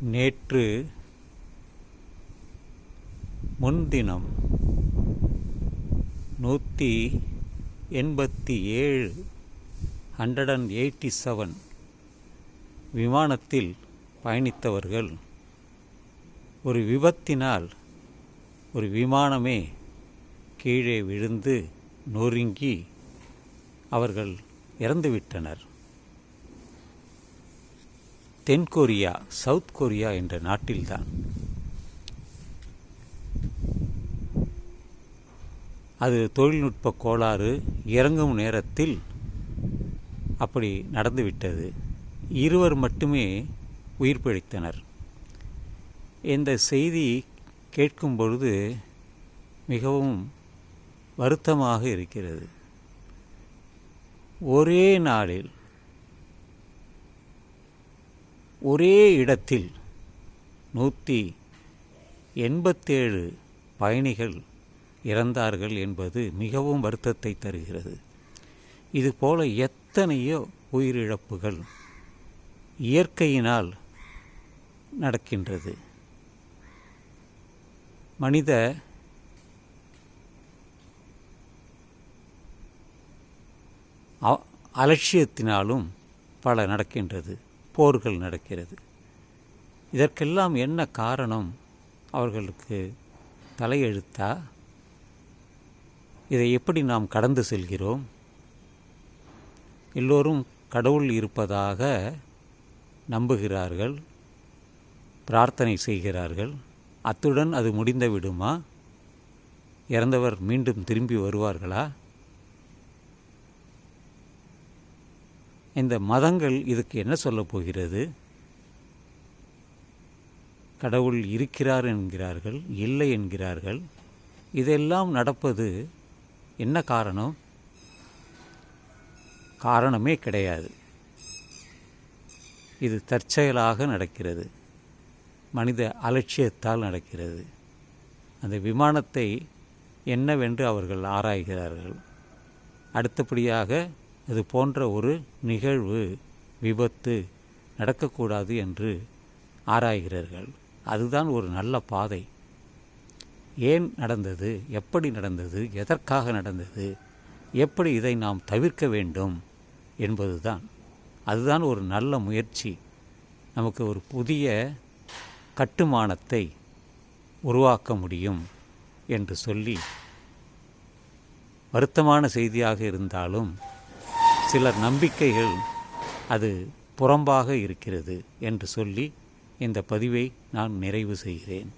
நேற்று முன்தினம் 187 விமானத்தில் பயணித்தவர்கள் ஒரு விபத்தினால் ஒரு விமானமே கீழே விழுந்து நொறுங்கி அவர்கள் இறந்துவிட்டனர். தென்கொரியா, சவுத் கொரியா என்ற நாட்டில்தான். அது தொழில்நுட்ப கோளாறு, இறங்கும் நேரத்தில் அப்படி நடந்துவிட்டது. 2 மட்டுமே உயிர் பிழைத்தனர். இந்த செய்தி கேட்கும் பொழுது மிகவும் வருத்தமாக இருக்கிறது. ஒரே நாளில் ஒரே இடத்தில் 187 பயணிகள் இறந்தார்கள் என்பது மிகவும் வருத்தத்தை தருகிறது. இதுபோல எத்தனையோ உயிரிழப்புகள் இயற்கையினால் நடக்கின்றது. மனித அலட்சியத்தினாலும் பல நடக்கின்றது. போர்கள் நடக்கிறது. இதற்கெல்லாம் என்ன காரணம்? அவர்களுக்கு தலையெழுத்தா? இதை எப்படி நாம் கடந்து செல்கிறோம்? எல்லோரும் கடவுள் இருப்பதாக நம்புகிறார்கள், பிரார்த்தனை செய்கிறார்கள். அத்துடன் அது முடிந்து விடுமா? இறந்தவர் மீண்டும் திரும்பி வருவார்களா? இந்த மதங்கள் இதுக்கு என்ன சொல்லப் போகிறது? கடவுள் இருக்கிறார் என்கிறார்கள், இல்லை என்கிறார்கள். இதெல்லாம் நடப்பது என்ன காரணம்? காரணமே கிடையாது. இது தற்செயலாக நடக்கிறது. மனித அலட்சியத்தால் நடக்கிறது. அந்த விமானத்தை என்னவென்று அவர்கள் ஆராய்கிறார்கள். அடுத்தபடியாக அது போன்ற ஒரு நிகழ்வு, விபத்து நடக்கக்கூடாது என்று ஆராய்கிறார்கள். அதுதான் ஒரு நல்ல பாதை. ஏன் நடந்தது, எப்படி நடந்தது, எதற்காக நடந்தது, எப்படி இதை நாம் தவிர்க்க வேண்டும் என்பதுதான். அதுதான் ஒரு நல்ல முயற்சி. நமக்கு ஒரு புதிய கட்டுமானத்தை உருவாக்க முடியும் என்று சொல்லி, வருத்தமான செய்தியாக இருந்தாலும் சிலர் நம்பிக்கைகள் அது புறம்பாக இருக்கிறது என்று சொல்லி இந்த பதிவை நான் நிறைவு செய்கிறேன்.